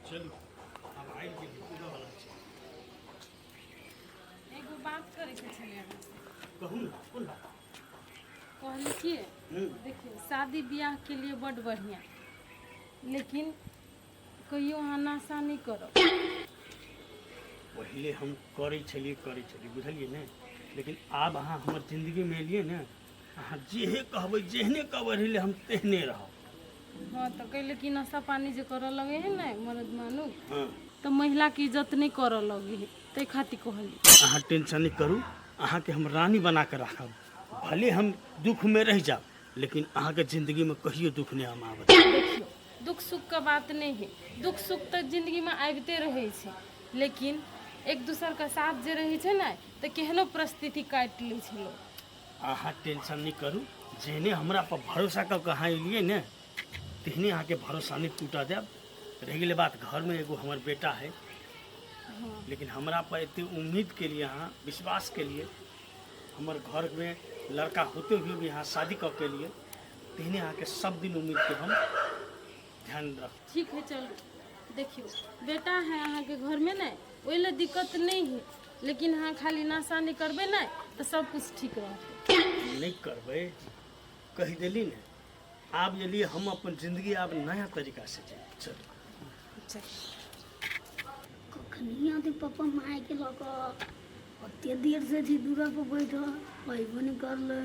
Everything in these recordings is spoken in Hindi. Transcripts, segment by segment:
चलू अब आइ के पूजा वाला छै। एगो बात करे के छले अहाँ से। कहू ना कोन बात? कहली कि देखिए शादी ब्याह के लिए बड़ बढ़िया, लेकिन कहियो अहाँ नशा नहीं करो। पहले हम करे छलिए बुझलिए ने, लेकिन आब अहाँ हमर जिंदगी में एलिए ने, अहाँ जेहे कहबै जेहने कहबै हम तेहने रहब। हाँ तो कहले कि नशा पानी जे कर लगे है ना मर्द मानू, हाँ तो महिला की इज्जत नहीं कर लगे है, ते खातिर कहली। अहाँ टेंशन नहीं करू, अहाँ के हम रानी बना के रखब। भले हम दुख में रह जाब, लेकिन अहाँ के जिंदगी में कहियो दुख नहीं हम आबत। देखियो दुख सुख का बात नहीं है, दुख सुख तो जिंदगी में आबते रहे छै, लेकिन एक दूसर का साथ जे रहे छै ना तो केहनो परिस्थिति काट लै छै लोग। अहाँ टेंशन नहीं करू, जेहने हमरा पर भरोसा कर के अहाँ एलिए ने, तेहने अहाँ के भरोसा नहीं टूटा देब। रह गेलै बात, घर में एगो हमर बेटा है, हाँ। लेकिन हमरा पर इतने उम्मीद के लिए, अहाँ विश्वास के लिए, हमर घर में लड़का होते हुए भी यहाँ शादी कर के लिए, तेहने अहाँ के सब दिन उम्मीद के हम ध्यान रख। ठीक है चलो, देखियो बेटा है अहाँ के घर में ना, ओहि ला दिक्कत नहीं है, लेकिन हाँ खाली नशा नहीं करबे ना तो सब कुछ ठीक रहते। नहीं करबै कह दिली ने, आब ये लिए हम अपन जिंदगी आब नया तरीका से जी। चलो अच्छा कखनिया तो पापा माय के लक ओते देर से थी दूरा पर बैठल अइबो नहीं कर ले,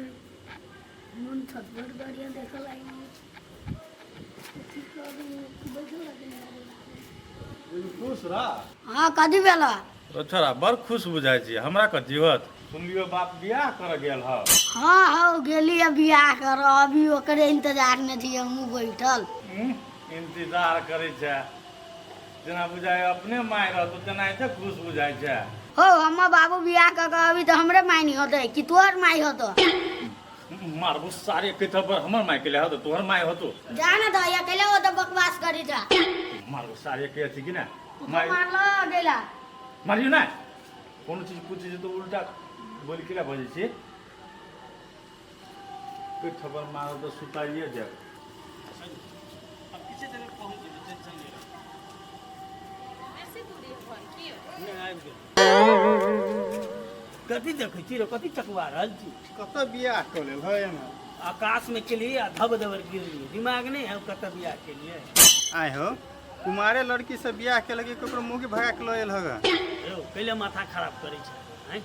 मन छटपट गाड़िया देखल आई ठीक कर बैठल खुश रहा। हां कदी बेला छोरा बड़ खुश बुझाई छी हमरा के जीवत सुनलियो बाप बियाह कर गेल ह। हां हां गेली बियाह कर, अभी ओकरे इंतजार में थी हम बैठल। इंतजार करे छे, जना बुझाय अपने माय रह तो तना ऐसे खुश बुझाई छे। हो हम बाबू बियाह कर अभी तो हमरे माय नहीं होते कि तोहर माय होतो। मारबू सारे के पर हमर माय के ले हो तो तोहर माय हो तो जाने दो या केले वो तो बकवास करी था। मारबू सारे के थी कि ना माय मारला गेला मारियो ना कोनो चीज पूछे तो उल्टा बोल के ला बजे छी। के खबर मारो तो सुताइए जाओ। अब किसी तरह पहुंच जेबै, टेंशन नहीं रह। ऐसे दूरी है घर की नहीं आबि गेल। कथी देखै छी रे, कथी चकवा रहल छी? कत बियाह कर लेल है ना आकाश में के लिए धब धबर गिर गई, दिमाग नहीं है कत बियाह के लिए। आए हो कुमारे लड़की से बियाह के लगे ककरो मुंह के भगा के लयल हगा। पहले माथा खराब करे छै हैं?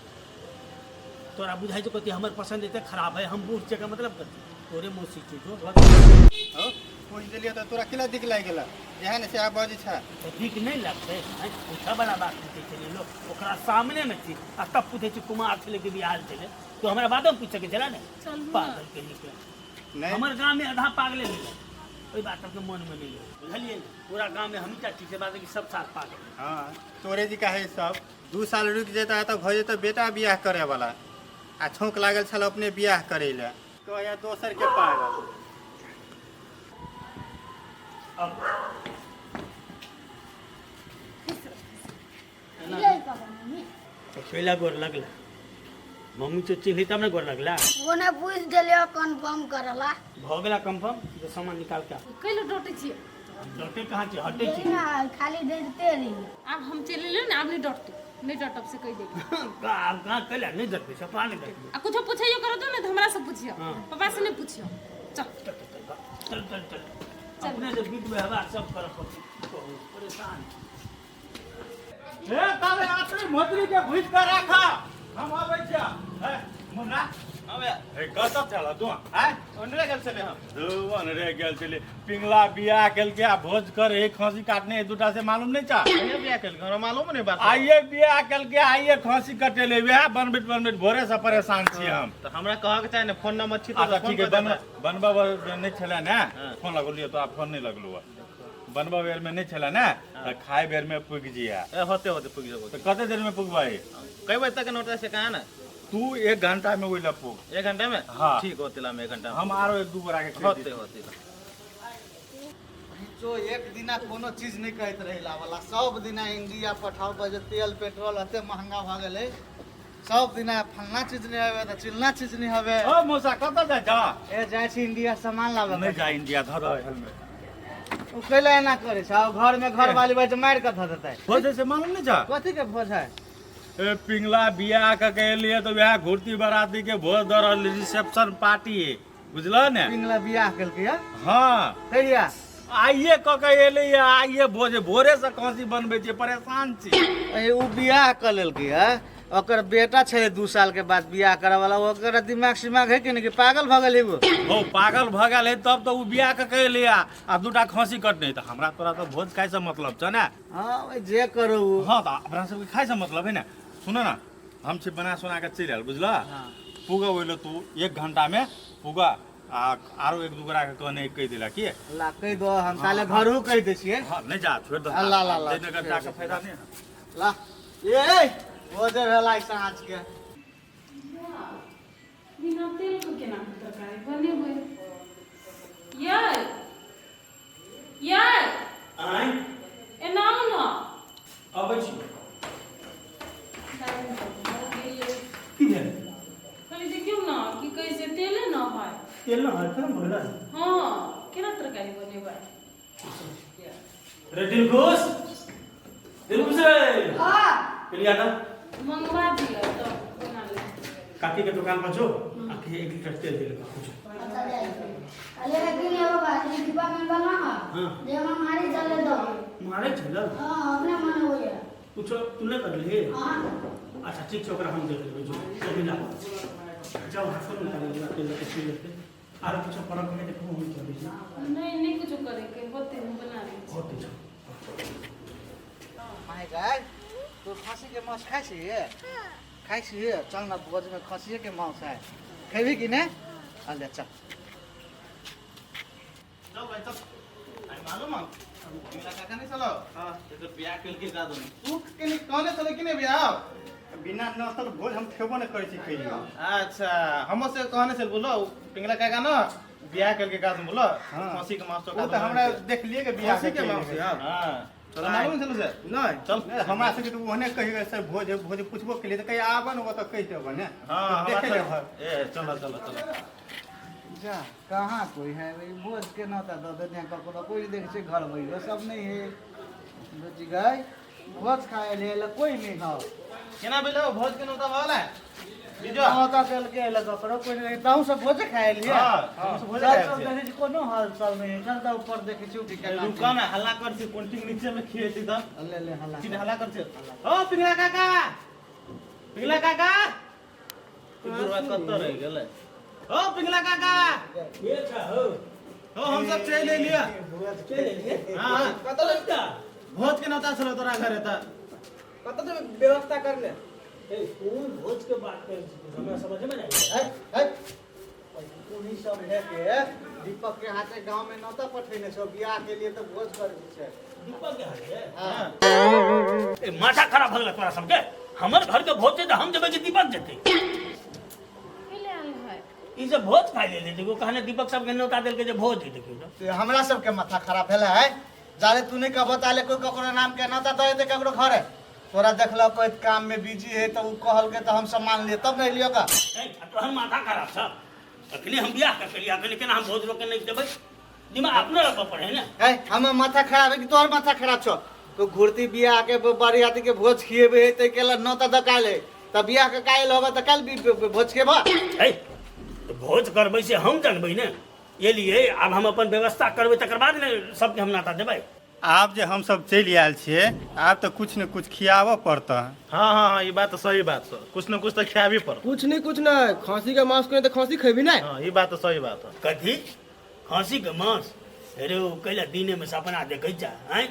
तोरा बुझाई छौ कथी हमर पसंद एते खराब है, हम बूढ़ छै का मतलब कथी? तोरे मौसी छै जो हो पूछ देलिए तो तोरा किला दिख लाग गेला जेहन से आ बजे छा तो ठीक नहीं लगते हैं? पूछा वाला बात पूछे चले लोग ओकरा सामने में थी, आ तब पूछे छी कुमार छले के बियाह छले, तो हमरा बाद में पूछे के चला ने चलू ना। पागल के निकल। नहीं हमर गांव में आधा पागले मिले, ओई बात के मन में नहीं है, बुझलिए ने? पूरा गांव में हम क्या चीज से बात है कि सब साथ पागल है। हां तोरे जी काहे सब 2 साल रुक जेता तो भ जेता बेटा बियाह करे वाला, आ छौंक लागल छल अपने बियाह करे ले तो या दोसर के पागल। अब ले पापा मम्मी तो पहला गोर लगला, मम्मी तो चिन्ह तब ना गोर लगला, ओने पूछ देलियो कंफर्म करला। भ गेला कंफर्म, तो सामान निकाल के कैलो डोटे छी। डटे कहाँ छी, हटे छी। ना खाली देखते रही। अब हम चले ले ना, अब नहीं डरते, नहीं डरतब से कह देगी। कहाँ कैला नहीं देखबे, सपना नहीं देखबे। आ कुछ पूछियो करो तो ना तो हमरा से पूछियो, हाँ। पापा से नहीं पूछियो। चल चल चल चल अपने से बीत व्यवहार सब कर परेशान। ए ताले आत्री मोतरी के भुज कर रखा हम आबै छ। ए मुन्ना अबे ए कत चला तू आय ओनरे गेल छले हम दो ओनरे गेल छले पिंगला बियाह केल के आ भोज कर एक खसी काटने दुटा से मालूम नहीं चा ये बियाह केल घर मालूम नहीं बात। आइए बियाह केल के आइए खसी कटेले वह बनबिट भोरे से परेशान छी हम। तो हमरा कह के चाहे ना फोन नंबर छी अच्छा ठीक है बनबा नहीं छला ना फोन लगलियो तो आप फोन नहीं लगलुआ बनबा बेर में नहीं छला ना तो खाए बेर में पुग जिया होते होते पुग जगो तो कते देर में पुगबाई कई बजे तक नोटिस से कहा ना तू 1 घंटा में ओइला पुग 1 घंटे में। हाँ। ठीक होते ला में 1 घंटा हम आरो 1-2 बार आके होते होते जो एक दिना कोनो चीज नहीं कहते रहिला वाला, सब दिना इंडिया पठाओ बजे तेल पेट्रोल एते महंगा भ गेले, सब दिना फलना चीज नहीं हवे त चिलना चीज नहीं हवे। ओ मौसा कत जा जा ए जाय छी इंडिया सामान लावे। नहीं जा इंडिया धर हेलमेट उ कैला ना करे छ घर में घर वाली बात मार के ध देतै भोज से मालूम नहीं था कथी के भोज है ए पिंगला बियाह के लिए तो वह घुड़ती बराती के भोज दर रिसेप्शन पार्टी है बुझल ने पिंगला बियाह केल के हाँ कहिया आइए क के एले आइए भोज भोरे से कौसी बनबे छे परेशान छी ए उ बियाह कर लेल के ओकर बेटा छे 2 साल के बाद बियाह करे वाला ओकर दिमाग है कि पागल भ गेल वो ओ पागल भ गेल है तब तो उ बियाह के लिए आ दूटा खसी कटने त हमरा तोरा तो भोज खाए से मतलब छ ना हां ओए जे करो उ हाँ तो अपना सब के खाए से मतलब है ना सुनो ना हम से बना सुना के चल बुझला पुगा होइलो तू 1 घंटा में पुगा आरो एक दूगरा के कहने कह दिला की ला कह दो हम साले घरहु कह दे छिए हां नहीं जा छोड़ दो ला ला ला देने का जाके फायदा नहीं है ला ए वो जे भेला साँझ के बिना तेल के केना तरकारी बने हुए यार आइ एना न अबै छी की भेल खाली देखियो ना कि कैसे तेले न है तेल न है खत्म भइल हां केना तरकारी बने हुए रे दिलखुश रे हाँ चलिए आता मंगवा दिया तो बना ले काकी के दुकान पर जो आके 1 लीटर तेल दे ले कुछ अच्छा दे अरे लेकिन ये बाबा ये डिब्बा में बना हाँ। दे हम हमारी चले दो मारे चल हां अपने मन हो गया कुछ तूने कर ले हां अच्छा ठीक छै ओकरा हम देख लेबै जो अभी ला जाओ हाथ में निकाल ले तेल के छील लेते आर कुछ फर्क नहीं देखो हम चल नहीं कुछ करे के होते हम बना ले बहुत अच्छा माय गॉड तो खसी के मांस खाइ छी चल ना भोज में खसी के मांस है खेबी कि ने ले चल भाई चल आई मालूम है मेरा काका नहीं चलो हां ये तो बियाह केल के का दो तू के कहले चले कि ने बियाह बिना नसल भोज हम खेबो न करै छी कहियो अच्छा हम से कहने से बोलो पिंगला काका ना बियाह केल के का तुम बोलो हाँ। खसी के मांस तो वो तो हमरा देख लिए के बियाह खसी के के मांस हां चलो मालूम चलो से नहीं चल हमरा से तो ओहने कहि गए सर भोज भोज पूछबो के लिए तो कहीं आबन वो तो कहि देबो ने हां देखे ले ए चलो चलो चलो जा कहाँ कोई है भाई भोज के नाता दो दे ककरो कोई देख से घर बैठो सब नहीं है बुझ गई भोज खाए ले कोई नहीं खाओ केना बेलो भोज के नोता वाला बीजो नाता चल के ले ककरो कोई नहीं ताऊ सब भोज खाए लिए हां हम सब भोज खाए सब देखे कोनो हाल चाल नहीं चल दा ऊपर देखे छु कि केना रुका ना हल्ला कर छी कोंटिंग नीचे में खिएती त ले हल्ला सीधे हल्ला कर छी ओ पिंगला काका गुरुवा कत रह गेले ओ पिंगला काका ये था हो हम सब चल ले लिया चल ले हां कत लगता भोज के नोता चलो तोरा घरे त कत तो व्यवस्था कर ले ए कौन भोज के बात कर हमरा समझ में नहीं है कोनी सब लेके दीपक के हाथे गांव में नौता पठेने छो बियाह के लिए तो भोज करे छै दीपक के हाथ है हां ए माथा खराब भ गेल तोरा सबके हमर घर के भोज छै त हम जेबै कि दीपक जेतै केले आल है ई जे भोज खाइ ले देखो कहने दीपक सब के न्योता देल के जे भोज दे देखियो तो हमरा सब के माथा खराब भेला है जाले तू नहीं कह बताले कोई ककरो नाम के नौता दे दे ककरो घरे तोरा देखला कोई काम में बिजी है तो उ कहल के तो हम सम्मान लिए तब नहीं लियो का ए तोहर माथा खराब छ अखनी हम बियाह कर लिया अखनी केना हम भोज रोके नहीं देबै दिमाग अपने रखब पड़े है ना है हम माथा खराब है कि तोहर माथा खराब छो तो घुरती बियाह के बरियाती के भोज खिएबे है त केला नौता दकाले त बियाह के कायल होगा त कल भी भोज खेबा ए तो भोज करबै से हम जानबै ने ये लिए अब हम अपन व्यवस्था करबै तकर बाद ने सबके हम नाता देबै आप जे हम सब चलि आयल छियै आप तो कुछ न कुछ खियाबऽ पड़ता हां हां हां ये बात तो सही बात है कुछ न कुछ तो खियाबी पर कुछ नहीं खांसी का मांस करे तो खांसी खेबी नहीं हां ये बात तो सही बात है कथी खसी के मांस अरे वो कैला दिने में सपना देखै जा हैं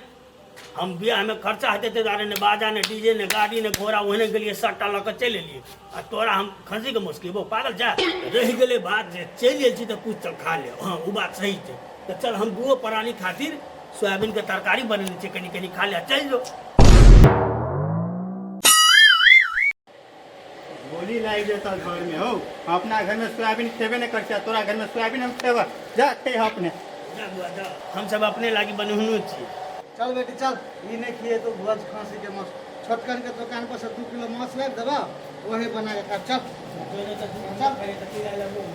हम बियाह में खर्चा हेते ते दारे ने बाजा ने डीजे ने गाड़ी ने घोड़ा ओहने के लिए सट्टा लऽ के चलि एलिए आ तोरा हम खसी के मांस खेबो पागल जा रह गेले बात जे चलि गेल छी त कुछ तो खा ले हां वो बात सही छै तो चल हम दुओ प्राणी खातिर सोयाबीन के तरकारी बनेने छै कनी कनी खा ले चल जो गोली लाग जेता घर में हो अपना घर में सोयाबीन खेबे नहीं करछा तोरा घर में सोयाबीन हम खेबा जा खे अपने जा बुआ जा हम सब अपने लागी बनेहुनु छी चल बेटी चल ई नहीं खिए तो भोज खांसी के मांस छोटकन के दुकान पर से 2 किलो मांस ले देबा वही बना के खा चल चल करे त किला ले मुंह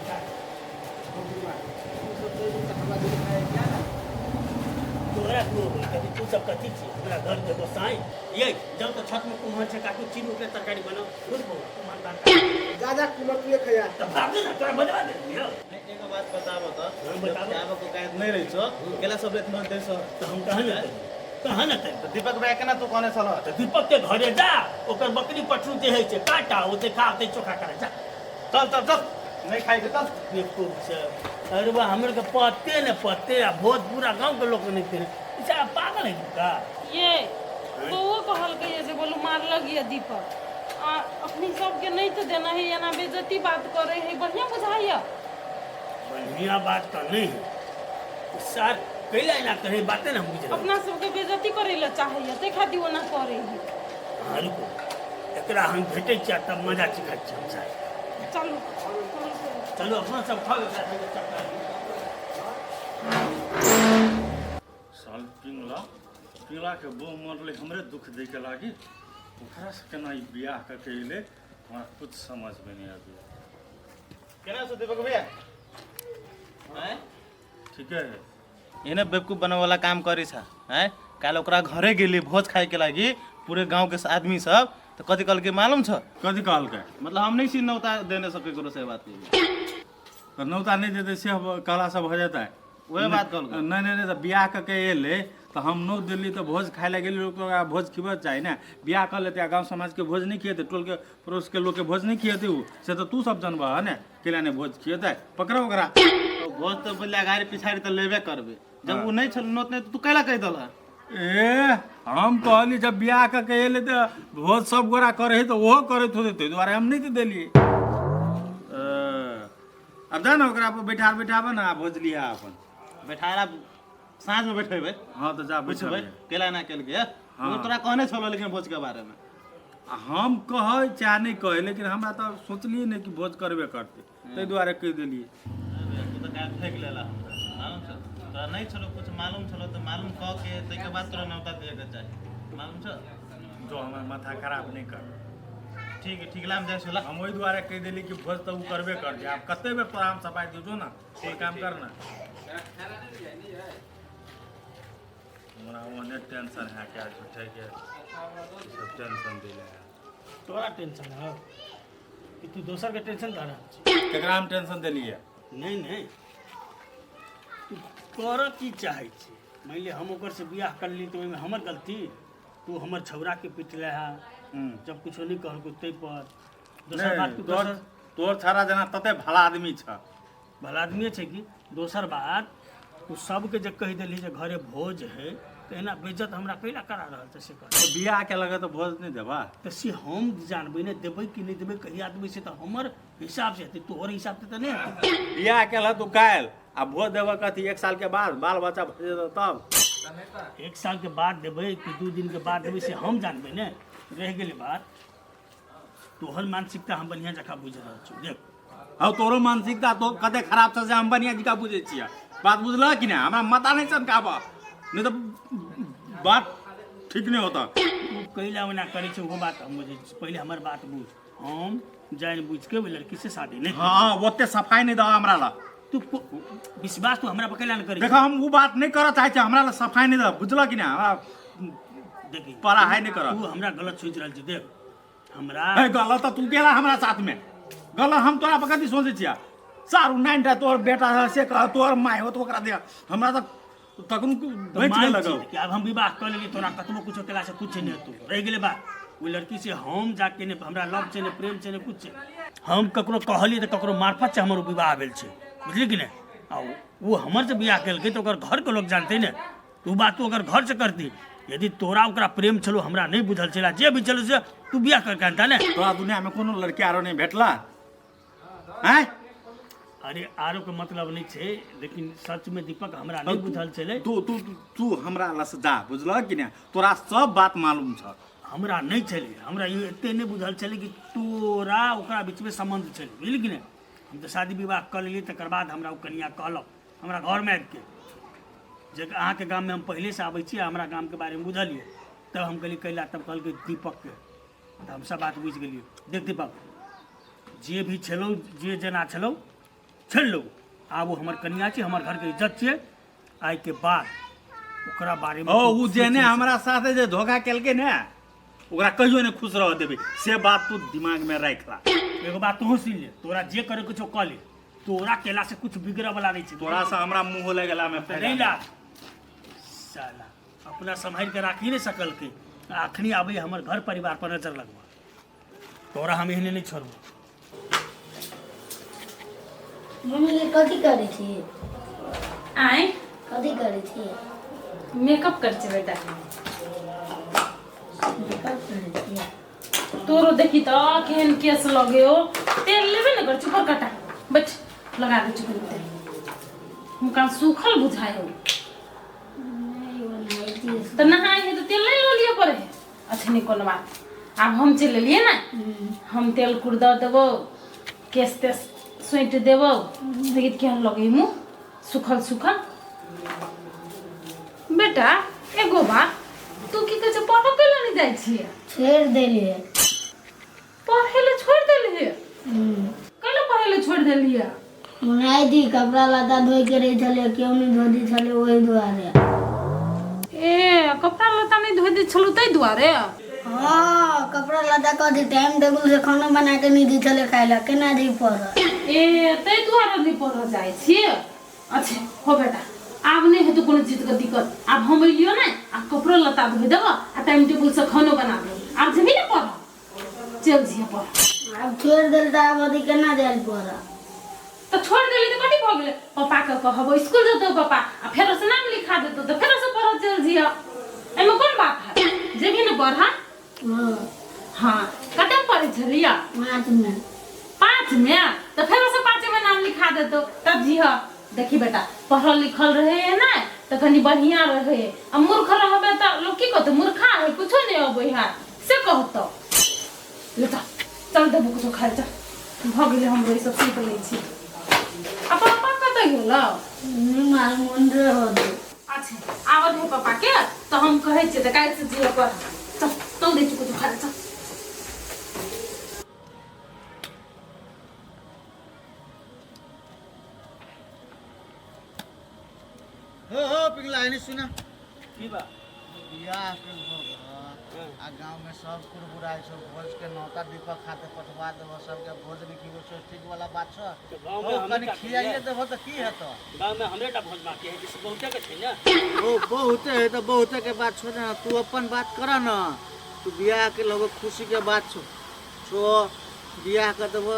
तोरा तू कभी तू सब कथी छी हमरा घर के गोसाई ये जब तो छत में कुम्हार से काटू चिरू के तरकारी बनाओ खुद बोल कुम्हार का जा जा कुमर तू खया तो बाप ना तोरा बनवा दे दियो एक बात बताबो तो बताबो। आबो को काहे नहीं रही छो केला सब इतना देश तो हम कहां न तै दीपक भाई केना तू कोने चलो तो दीपक के घरे जा ओकर बकरी पटरू जे है छे काटा ओते खा ओते चोखा करे जा चल चल चल नहीं खाई के चल बेवकूफ से अरे वाह हमर के पत्ते न पत्ते आ बहुत पूरा गांव के लोग नहीं तेरे इसा पागल है का ये बउआ कहल के ये जे बोलू मार लगिए दीपक आ अपनी सबके नहीं तो देना है ना बेइज्जती बात करे है बढ़िया बुझाइया बढ़िया बात तो नहीं है सर कैला ना करे बातें ना बुझ अपना सबके बेइज्जती करे ला चाहिए ते खातिर वो ना करे है हाँ रुको एकरा हम भेटे छिया तब मजा चिखा छी हम साहब चलो चलो अपना सब खा लो साल पिंगला के बो मरले हमरे दुख दे के लागी ओकरा से केना ई बियाह करके अइले हमरा कुछ समझ में नहीं आबे केना से दीपक भैया हैं ठीक है इने बेवकूफ बनावे वाला काम करी छा हैं काल ओकरा घरे गेली भोज खाए के लागी पूरे गांव के आदमी सब तो कथी कहल के मालूम छ कथी कहल के मतलब हम नहीं सी नौता देने सके करो से बात की तो नौता नहीं देते से काला सब हो जाता है वही बात कहल नहीं नहीं नहीं तो बियाह करके अइले तो हम नौ दिल्ली तो भोज खाए लगे लोग तो भोज खिबे चाहिए ना बियाह कर लेते गांव समाज के भोज नहीं खिएते टोल के पड़ोस के लोग के भोज नहीं खिएते वो से तो तू सब जानबा है ना केला ने भोज खिएते पकड़ो ओकरा तो भोज तो बोले आगारी पिछाड़ी तो लेबे करबे जब वो नहीं छल नोत नहीं तो तू कैला कह दला ए हम कहली जब बियाह करके अइले तो भोज सब गोरा करे तो वो करे थोड़े तो द्वारा हम नहीं तो दिलिए अब जा ना ओकरा पर बैठाबे ना भोज लिया अपन बैठारा साँझ में बैठेबे हाँ तो जा पूछबे बैठबे केला ना केल के हाँ। वो तोरा कहने छलो लेकिन भोज के बारे में हम कहे चाहे नहीं कहे लेकिन हमरा तो सोचलिए नहीं कि भोज करबे करते ताहि दुआरे कह दिलिए तू तो काहे फेंक लेला मालूम छ तोरा नहीं छलो कुछ मालूम छलो तो मालूम कह के तै के बाद तोरा नौता दिए के चाहिए मालूम छ जो हमार माथा खराब नहीं कर ठीक लाम जाय सोला हम वही द्वारे कह दिली कि भोज तो उ करबे कर दे आप कते में पर हम सफाई दो जो ना कोई काम करना हमरा ओने टेंशन है क्या झूठे के सब टेंशन दिले है तोरा टेंशन है कि तू दोसर के टेंशन कर रहा केकरा हम टेंशन देलिए नहीं नहीं तू कर की चाहे छी मान ले हम ओकर से बियाह कर ली तो ओहिमे हमर गलती तू हमर छौरा के पिटले है जब कुछो नहीं कहल तै पर दोसर बात तू तोर तोर छाड़ा जना तते भला आदमी छ भला आदमी छै कि दोसर बात तू सबके जे कहि देली जे घरे भोज है तो एना बेइज्जत हमरा कैला करा रहल छै से कर तो बियाह के लगे तो भोज नहीं देबा तो से हम जानबै ने देबै कि नहीं देबै कहिया देबै से तो हमर हिसाब से हेतै तोहर हिसाब से तो नहीं हेतै बियाह के लगे तो काल आ भोज देबा कथी 1 साल के बाद बाल बच्चा भऽ जेतौ तब 1 साल के बाद देबै कि 2 दिन के बाद देबै से हम जानबै ने रह गेलै बात तोहर मानसिकता हम बढ़िया जकाँ बुझि रहल छी देख हाँ तोरो मानसिकता तो कते खराब छ से हम बढ़िया जिका बुझे छियै बात बुझल कि ना हमरा मता नहीं चमकाबा नहीं तो बात ठीक नहीं होता तू कैला ओना करै छै वो बात हम बुझै छी पहिले हमर बात बुझ हम जान बुझ के ओइ लड़की से शादी नहीं हाँ ओते सफाई नहीं दवा हमरा ला तू विश्वास तू हमरा पर कैला न करै देखो हम वो बात नहीं करत चाहे छी हमरा ला सफाई नहीं दवा बुझल कि ना हमरा देखी पढ़ाई नहीं करत तू हमरा गलत सोच रहल छी देख हमरा ए गलत तू गेला हमरा साथ में गलत हम तोरा पर कथी सोचे छिया सारू नाइनटा तोर बेटा से कह तोर माय हो तो ओकरा दे हमरा तो तखन बैठ के लगो कि अब हम विवाह कर लेली तोरा कतबो कुछो केला से कुछ नहीं हेतौ रह गेलै बात ओइ लड़की से हम जाके ने हमरा लव छै ने प्रेम छै ने कुछ छै हम ककरो कहली तऽ ककरो मार्फत से हमर विवाह भेल छै बुझली कि नहीं आ वो हमर से बियाह केलकै तऽ ओकर घर के लोग जानते ने तू बात तू अगर घर से करती यदि तोरा ओकरा प्रेम छलो हमरा नहीं बुझल छला जे भी छलो से तू बियाह करके आनता ने तोरा दुनिया में कोनो लड़की आरो नहीं भेटला हैं अरे आरो के मतलब नहीं छै लेकिन सच में दीपक हमरा नहीं बुझल छलै तू तू तू हमरा लस जा बुझल कि ना तोरा सब बात मालूम छ हमरा नहीं छलै हमरा ई एते नहीं बुझल छलै कि तोरा ओकरा बीच में संबंध छलै बुझली कि नहीं हम तो शादी विवाह कर लेली तकर बाद हमरा ओ कनिया कहलक हमरा घर में आबि के जे अहाँके गाम में हम पहले से आबै छी हमरा गाम के बारे में बुझलिए तब हम कहली कैला तब कहलकै दीपक के तऽ हम सब बात बुझि गेलियै देख दीपक जे भी छलौ जे जेना छलौ छल लो आब वो हमर कनिया छै हमर घर के इज्जत छै आइ के बाद ओकरा बारे में ओ तू उ जेने हमरा साथे जे धोखा केलकै ने ओकरा कहियो ने खुश रह देबे से बात तू दिमाग में राख ला। एगो बात तू सुन ले, तोरा जे करे कुछ कह ले, तोरा केला से कुछ बिगड़े वाला नहीं छै। तोरा से हमरा मुंह लगेला में तो नहीं ला साला अपना संभाल के राखी नहीं सकल के अखनी आबे हमर घर परिवार पर नजर लगवा, तोरा हम एहने नहीं छोड़बो। मम्मी ले कथी करे छी? आए कथी करे छी? मेकअप कर छे बेटा। मेकअप करे छी। तोरो देखी तो केहन केस लगे हो, तेल लेबे न कर चुपर कटा बैठ लगा दे चुपर तेल मुका सूखल बुझाए हो नहीं बनाई थी। तो नहाए है तो तेल नहीं लो लिए पड़े। अच्छा नहीं कोनो बात, अब हम चले लिए ना, हम तेल कुर्दा देबो केस तेस सोइट देबो देखित केहन लगे मुंह सुखल सुखल। बेटा एगो बात, तू की कहे छै पढ़ो केला नहीं जाय छिए? छोड़ देलिए। पढ़े ले छोड़ देलिए? कैला पढ़े ले छोड़ देलिए? बनाई थी कपड़ा लता धोई के रही छले, क्यों नहीं धो दी छले वही दुआरे। ए कपड़ा लता नहीं धोइ दी छलु तै दुआरे? हाँ कपड़ा लता कथी टाइम टेबल से खाना बना के नहीं दी छले खाए ला, केना दी पर? ए तै दुआरे नहीं पढ़ जाय छिए? अच्छा हो बेटा आब नहीं है तो कोनो चीज का दिक्कत, अब हम लियो ना आ कपड़ा लता धोइ देबो आ टाइम टेबल से खाना बना देबो, अब जमी ना पढ़ चल जिया पढ़। अब छोड़ देल त अब अथी केना जाय पर? तो छोड़ देली तो कथी भ गेले? पापा के कहबो स्कूल जतो पापा आ फेरो से नाम लिखा देतो तो फेरो से पढ़ चल जिया, एमे कोन बात है? जेबी ना पढ़। हाँ हाँ कते पढ़े छलिया? 5 में। 5 में तो फेरो से 5 में नाम लिखा देतो तब जिया। देखी बेटा पढ़ल लिखल रहे ना तो कनी बढ़िया रहे, आ मूर्ख रहबे तो लोग की कहते मूर्खा है कुछो नहीं अबै है से कहतो। ले चल देबो कुछो खाए चल भ गेले हमरो ई सब सीख लै छी। अपन पापा कतै गेल? नहीं मार मन रे हो दे। अच्छा आबत है पापा के तो हम कहै छियै त काल्हि से जिया पर चल तो दे कुछो खाए चल। हो पिघला है नहीं सुना की बा बियाह के आ गांव में सब कुरबुराई सब भोज के नौता दीपक खाते पटवा देबो सबके भोज में की सो ठीक वाला बात छ। तो गांव में ओ हम कनी खियाइए देबो त की हेतो? गांव में हमरेटा भोज बाकी है जिस बहुते के छै ना। ओ बहुते है तो बहुते के बात छोड़ ना, तू अपन बात कर ना। तू बियाह के लोग खुशी के बात छो बियाह के देबो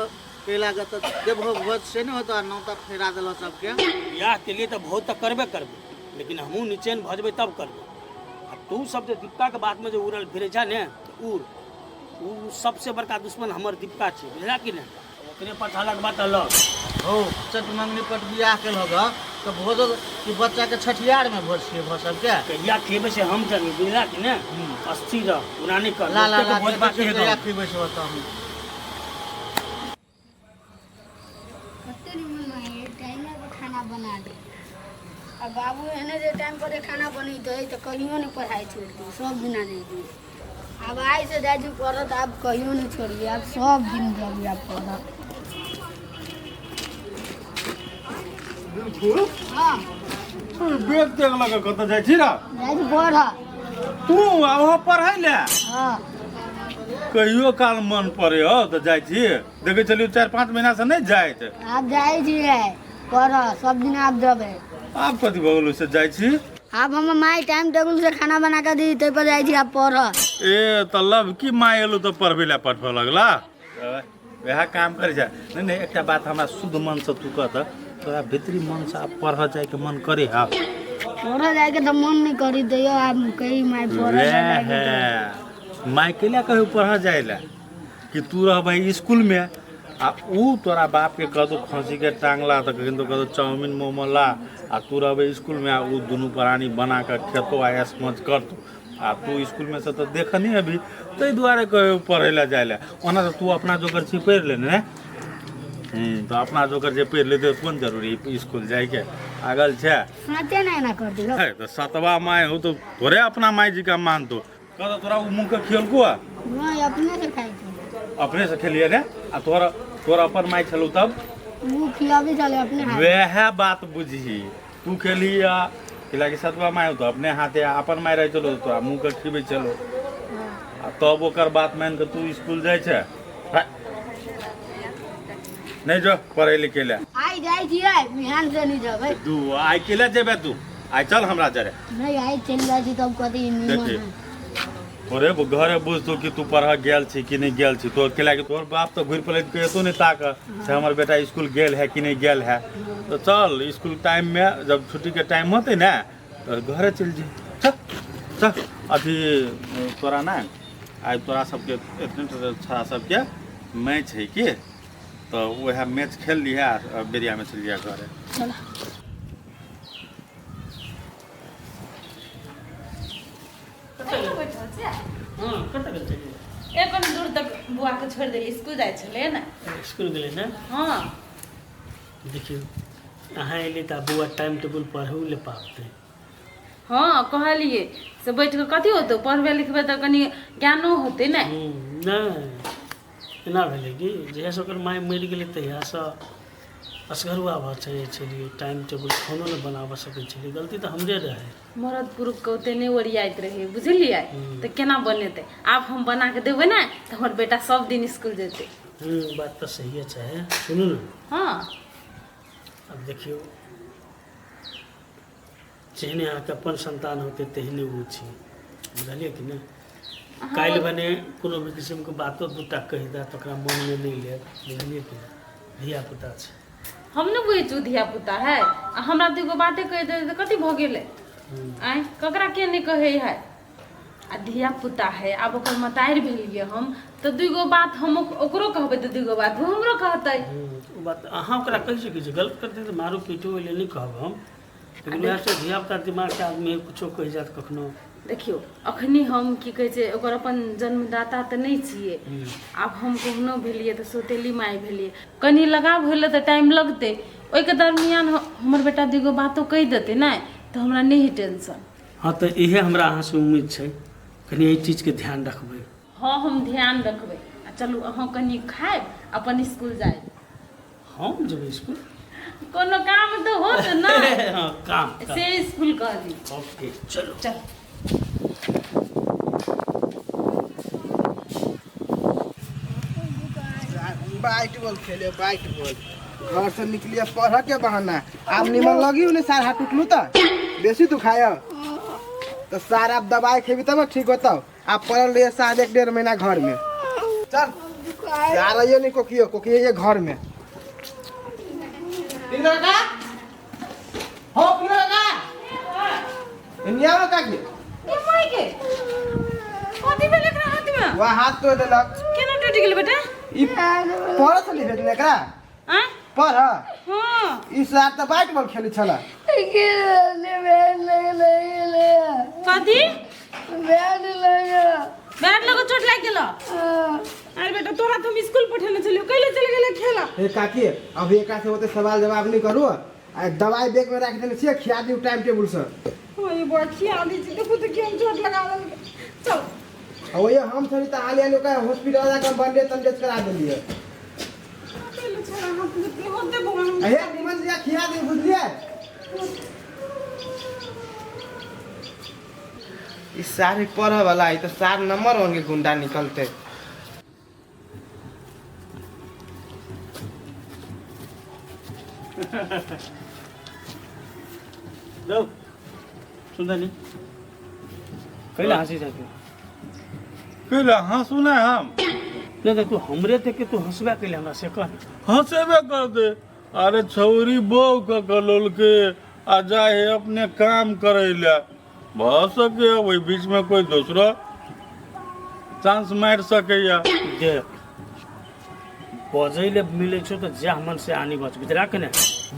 केला के तो देबो भोज से नहीं होता, नौता फेरा देलो सबके। बियाह के लिए तो भोज तक करबे करबे, लेकिन हमहू नीचे भजबे तब करबे। अब तू सब जो दीपिका के बात में जो उड़ल फिरे जा ने उड़, उ सबसे बड़का दुश्मन हमर दीपिका छै, बुझला कि ने? ओकरे पछालक बात अलग। हो चट मंगनी पर बियाह के लोग तो भोज की बच्चा के छठियार में भोज के भोज सबके कहिया खेबे से हम जानी, बुझला कि ने? अस्थिर रह पुरानी कर ला ला ओते के ला भोज बाकी है के गाँव। खिबै से होता हम कते निमन है टाइम में खाना बना दे। अब बाबू एने जे टाइम पर खाना बनी तो कहियो नहीं पढ़ाई छोड़ दी, सब दिन नहीं दी। अब आई से जाई पढ़त अब कहियो नहीं छोड़ी, अब सब दिन जाबी अब पढ़त। हाँ बेग देख लगा कत जाइ छी रा जाई पढ़। तू आहो पढ़ै ले हाँ कहियो काल मन पड़े हो तो जाइ छी देखे चलियो 4-5 महीना से नहीं जाइत। आप जाई छियै पढ़, सब दिन आप जबे। आब कथी भ गेल से जाइ छी? आप हम माई टाइम टेबल से खाना बना के दी ते पर जाई छी आप पढ़। ए त लब की माय एलु त पढ़बे ला पढ़बे लगला वह काम कर जा। नहीं नहीं एकटा बात हमरा शुद्ध मन से तू कह त तोरा भीतरी मन से अब पढ़ जाए के मन करे हा? पढ़ जाए के तो मन नहीं करी तो आप कही माई पढ़ माय के लिए कहू पढ़ जाए ला कि तू रह भाई स्कूल में आ ऊ तोरा बाप के कह दो फांसी के टांगला तो कह दो चाउमीन मोमो ला आ तू रह स्कूल में आ ऊ दुनू प्राणी बना कर खेतो आया समझ कर तू आ तू स्कूल में से तो देखनी अभी ताहि दुआरे कहे पढ़े ला जाए ला। ओना तो तू अपना जोकर छी पढ़ ले ने तो अपना जोकर जे पढ़ लेते कौन जरूरी स्कूल जाए के आगल छे साथे नहीं ना कर दी। तो सतवा माय हो तो थोड़े अपना माई जी का मान तो कह तोरा ऊ मुंह के खेल को नहीं अपने से खाई थी, अपने से खेलिए ने आ तोरा तोरा अपन माई छलू तब वो खिला भी चले अपने हाथ। वह बात बुझी तू खेली किला के सतुआ माय तो अपने हाथे अपन माय रह चलो तो मुंह के खिबे चलो आ तब ओकर बात मान के तू स्कूल जाय छे है? नहीं जो पढ़े लिखे ले आई जाइ छियै बिहान से नहीं जबै तू आई केले जेबे तू आई चल हमरा जरे नहीं आई चल जाइ छी तब कथी देखी अरे घरे बुझ तू कि तू पढ़ गेल छी कि नहीं गेल छी तो केला के तोर बाप तो घुर पलट के तो नहीं ताक से हमर बेटा स्कूल गेल है कि नहीं गेल है तो चल स्कूल टाइम में जब छुट्टी के टाइम होते ना तो घरे चल जी चल चल अभी तोरा ना आज तोरा सबके इतने छड़ा सबके मैच है कि तो वह मैच खेल लिया बेरिया में चल लिया घरे चला हाँ कतऽ गेल छलियै एक दूर तक बुआ के छोड़ देली स्कूल जाय छले ना स्कूल गेलै ने हाँ देखियौ अहाँ एली तऽ बौआ टाइम टेबल पढ़ू ले पाबतै हाँ कहलिए से बैठ के कथी होतौ पढ़बे लिखबे तऽ कनी ज्ञानो होते ना नहि एना भेलै कि जहियासँ ओकर माय मरि गेलै तहियासँ असगरुआ भऽ जाइ छलियै टाइम टेबल खानो नहि बनाबऽ सकै छलियै गलती तऽ हमरे रहै मरद पुरुष के ओते नहीं ओरियाइत रहे बुझलिए तो केना बनेते आब हम बना के देबै ना तो हमर बेटा सब दिन स्कूल जेते बात तऽ सहिए छै सुनू ने हाँ अब देखियौ जेहने अहाँके अपन संतान होतै तेहने ओ छी बुझलियै कि नहि काल्हि भने कोनो भी किस्मके बातो दूटा कहि दए तऽ ओकरा मोनमे नहि लेब बुझलियै कि नहि धियापुता छै हम ने बुझै छी धिया पुता है आ हमरा दूगो बाते कहि दे तऽ कथी भऽ गेलै आय ककरा के नहीं कहे है आ धिया पुता है आब ओकर मतारि भेलियै हम तऽ दूगो बात हम ओकरो कहबै तऽ दूगो बात वो हमरो कहतै ओ बात अहाँ ओकरा कहि सकै छी गलत करतै तऽ मारू पीटो ओहि लेल नहि कहब हम लेकिन वएहसँ धियापुता दिमागके आदमी कुछो कहि जायत कखनो देखियो अखनी हम की कहै छै ओकर अपन जन्मदाता तऽ नहीं छियै आब हम कहनो भेलियै तऽ सोतेली माय भेलियै कनी लगाव होले तऽ टाइम लगते ओहि के दरमियान हमर बेटा दूगो बातो कहि देतै ना तऽ हमरा नहीं टेंशन हाँ तऽ इहे हमरा अहाँसँ उम्मीद छै कनि एहि चीजके ध्यान रखबै हाँ हम ध्यान रखबै आ चलू अहाँ कनी खाएब अपन स्कूल जाएब हम जेबै स्कूल कोनो काम तो होत ना हाँ काम से स्कूल कहली ओके चलो चल बैट बॉल खेले बैट बॉल घर से निकलिए पढ़ के बहाना आप निमन लगी उन्हें सार हाथ उठलू तो बेसी तू खाया तो सार आप दवाई खेबी तब ठीक होता आप पढ़ लिए सार 1-1.5 महीना घर में चल यार ये नहीं कोकियो ये घर में हो इंडिया में का की ए माय के कथी भेल एकरा हाथ में वहाँ हाथ तो देलक केना टूट गेल बेटा ई पढ़ चली भेजने एकरा आ पढ़ हां ई सार तो बैट बॉल खेली छला कथी बैट लगे चोट लाग गेल अरे बेटा तोरा तो हम स्कूल पठेने चलियो कैले चले गेले खेला हे काकी अभी एका से होते सवाल जवाब नहीं करू आ दवाई बैग में रख देने छिए खिया दी टाइम टेबल से ओए बखिया दी देखो तो केम चोट लगा चल और ये हम थोड़ी तो हाल आलो का हॉस्पिटल जाकर बंदे तंदेज करा देलिए पहले छोड़ा हाथ में होते भगवान हे निमन दिया खिया दी बुझलिए इस सारे पढ़ वाला है तो सार नंबर होंगे गुंडा निकलते जाऊ सुन्दा नि कहिले हाँसी जाके कैला हंसू ना हम नहीं देख तू हमरे थे कि तू हंसबा कहिले हमरा से कह हंसेबे कर दे अरे छौरी बहू के कलोल के आ जाए अपने काम करे ले भ सके वही बीच में कोई दूसरा चांस मार सके या देख बजैले मिले छो तो जा मन से आनी बच बुझला के ने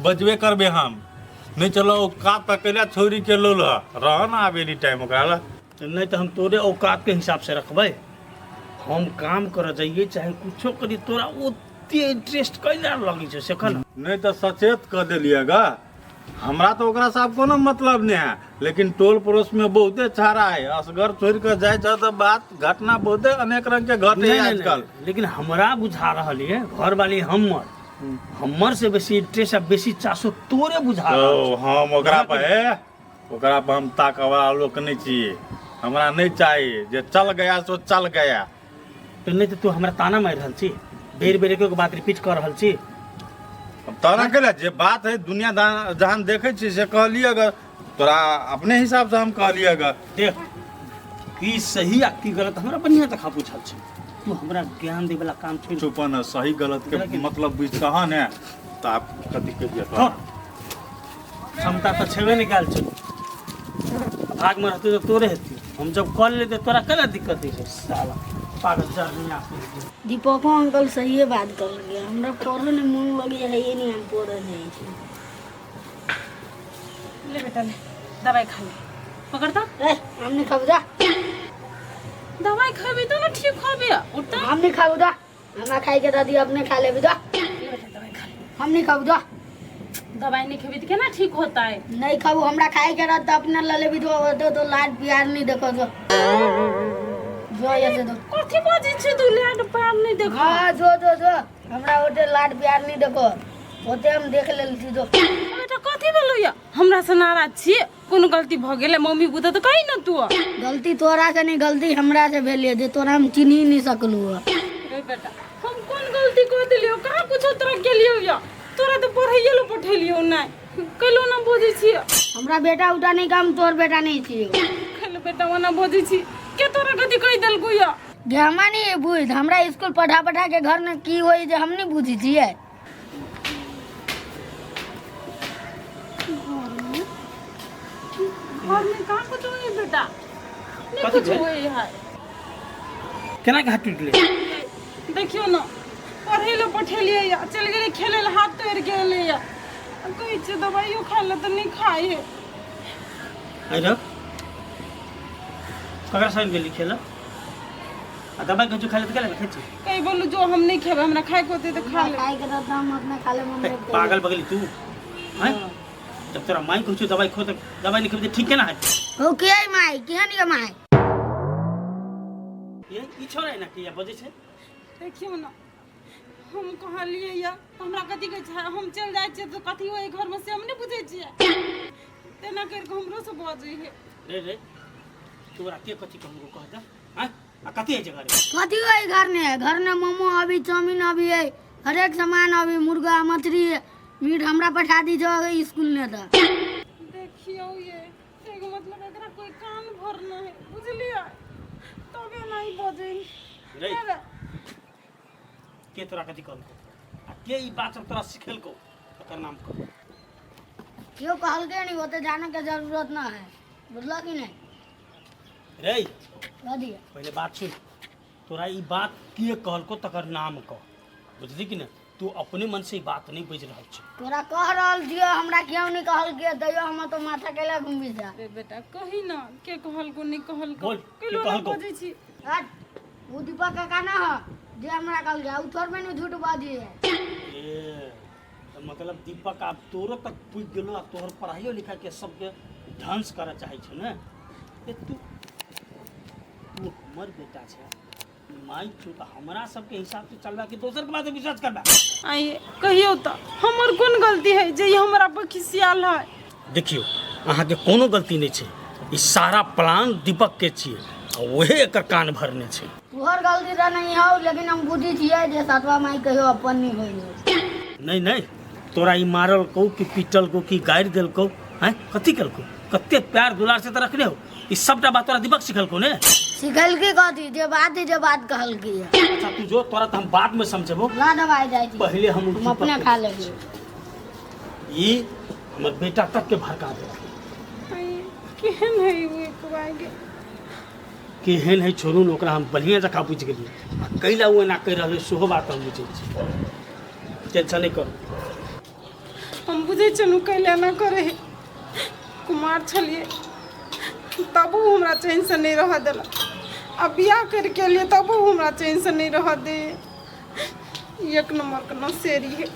बजबे करबे हम नहीं चलो औकात तकेला छौरी के लोल रह ना आबे नी टाइम ओकरा ला नहीं तो हम तोरे औकात के हिसाब से रखबै हम काम कर जाइए चाहे कुछो करी तोरा ओते इंटरेस्ट कैला लगी छे से कहना नहीं तो सचेत कर दिलिएगा हमरा तो ओकरा साथ कोनो मतलब नहीं है लेकिन टोल पड़ोस में बहुते छारा है असगर छोड़ कर जाए तो बात घटना बहुते अनेक रंग के घटे है आजकल लेकिन हमरा बुझा रहल है घर वाली हमर से बेसी इंटरेस्ट आ बेसी चासो तोरे बुझा रहल तो हम ओकरा पे ओकरा पर हम ताकऽ वाला लोक नहीं चाहिए, हमरा नहीं चाहिए। जे चल गया सो चल गया। तो नहीं तो तू हमरा ताना मार रहल छी, बेर बेर के बात रिपीट कर रहल छी। अब ताना के जे बात है दुनिया जहान देखे छी से कहलिए, अगर तोरा अपने हिसाब से हम कहलिए अगर देख की सही आ की गलत हमरा बढ़िया तक पूछल छी। तू हमरा ज्ञान दे वाला काम छोड़। चुपन सही गलत के मतलब बुझ कहन है तो आप कथी के दिया तो क्षमता तो छेबे नहीं काल छ, भाग में रहते तो तोरे हेती। हम जब कर लेते तोरा कला दिक्कत है साला पागल जर नहीं आते। दीपको अंकल सही बात कर गया, हमरा पढ़े में मन लगे है ये नहीं, हम पढ़े नहीं छी। ले बेटा ले दवाई खा ले, पकड़ तो हमने खाऊ जा, दवाई खाबी तो ना ठीक होबे। उठता हमने खाऊ जा, हमरा खाई के दादी अपने खा ले जा, दवाई खा ले। हमने खाऊ जा, दवाई नहीं खाबी तो केना ठीक होता है? नहीं खाऊ हमरा खाई के रहता अपने ले ले तो लाड प्यार नहीं देखो जो ऐसे तो कथी बाजे छे तू? लाड प्यार नहीं देखो? हाँ जो हमरा ओटे लाड प्यार नहीं देखो, ओते हम देख लेल छी। जो बेटा कथी बोलो या हमरा से नाराज छी? कोनो गलती भ गेले मम्मी बुता तो कही ना तू। गलती तोरा से नहीं, गलती हमरा से भेलिए जे तोरा हम चिन्ह ही नहीं सकलू। ए बेटा हम कौन गलती कर दिलियो? कहां कुछ तरह गेलियो या? तोरा तो पढ़ाइए लो पठेलियो ना, कलो ना बुझी छी। हमरा बेटा उठा नहीं काम, तोर बेटा नहीं छी। खेल बेटा वना बुझी छी के तोरा कथी कहि देल को या? जे हमरा नहीं बुझ, हमरा स्कूल पढ़ा के घर में की होई जे हम नहीं बुझी छिए। घर में कहां कुछ होई बेटा? नहीं कथी कुछ भेल? होई है। केना के हाथ टूट ले? देखियो ना पढ़े लो पठेलिए या चल गेले खेले ला हाथ तोड़ गेले या। कहि छ दवाइयो खा ले तो नहीं खाए है। अरे ककरा संग गेली खेला आ दवाई कुछ खा ले तो केला खाइ छी? कहीं बोलू जो हम नहीं खेबे, हमरा खाए को होते तो खा ले। खाई के रहता हम अपने खा ले मम्मी। पागल बगली तू हैं? जब तेरा माई कुछ दवाई खो तो दवाई नहीं खेबे ठीक है ना है? ओ के आई माई केहन के माई? ये ई छोरा है ना कि या बजे छे? देखियो ना हम कहलिए या हमरा कथी कह छै हम चल जाय छियै तो कथी होय घर में से हम नहीं बुझे छियै। तेना कर के हमरो से बजे है। रे तोरा के कथी कहू कहता हैं? आ कथी है जगह रे? कथी होई घर में मोमो अभी चाउमीन अभी है, हर एक सामान अभी, मुर्गा मछली मीट हमरा पठा दीजो स्कूल में। तो देखियो ये एगो मतलब एकरा कोई कान भरना है बुझलिए, तबे नहीं बजे रे के तोरा कथी कहल आ के ई बात सब तोरा सिखेल को ओकर नाम को? क्यों कहल के नहीं होते, जाने के जरूरत ना है, बुझला कि नहीं? रे कथी पहले बात सुन, तोरा ई बात के कहल को तकर नाम को बुझली कि नहीं? तू अपने मन से ई बात नहीं बुझ रहल छ। तोरा कह रहल दियो हमरा क्यों नहीं कहल के दैयो, हम तो माथा केला घूमी जा। अरे बेटा कही ना के कहल को नहीं कहल को बोल, किलो के कहल को? बजे छी। हट वो दीपक का ना हो जे हमरा कहल गया, उ थोड़ में नहीं झूठ बाजी है। ए तो मतलब दीपक आप तोरो तक पूछ गेलो आ तोहर पढ़ाइयो लिखा के सबके डांस करे चाहे छ ना? ए तू हमर बेटा छ, माई तू तो हमरा सबके हिसाब से चलबा कि दोसर के बात पे विश्वास करबा? आइए कहियो तो हमर कौन गलती है जे ई हमरा पर खिसियाल है? देखियो अहाँ के कोनो गलती नहीं छै, ई सारा प्लान दीपक के छिए आ वही एकर कान भरने छै। तोहर गलती तो नहीं हो, लेकिन हम बुझी छिए जे सतवा माई कहियो अपन नहीं होई। नहीं तोरा ई मारल को कि पीटल को कि गारि देल को हैं? कथी कल को? कते प्यार दुलार से तो रखने हो, ई सबटा बात तोरा दीपक सिखल को ने? सिखल की कथी जे बात कहल की है। अच्छा तू जो तोरा तो हम बाद में समझबो, ला दवाई जाई छी, पहले हम हम अपने खा लेंगे। ई हमर बेटा तक के भड़का दे। केहन है वो एक बागे? केहन है छोड़ू न, ओकरा हम बढ़िया जका बुझ गेलिए आ कैला वो ना कह रहले सेहो बात हम बुझै छी। टेंशन नहीं कर, हम बुझे चलू कैले ना करे है। कुमार छलिए तबो हमरा चैन से नहीं रह देला, अब बियाह करके लिए तबो हमरा चैन से नहीं रह दे। एक नंबर का नौसेरी है।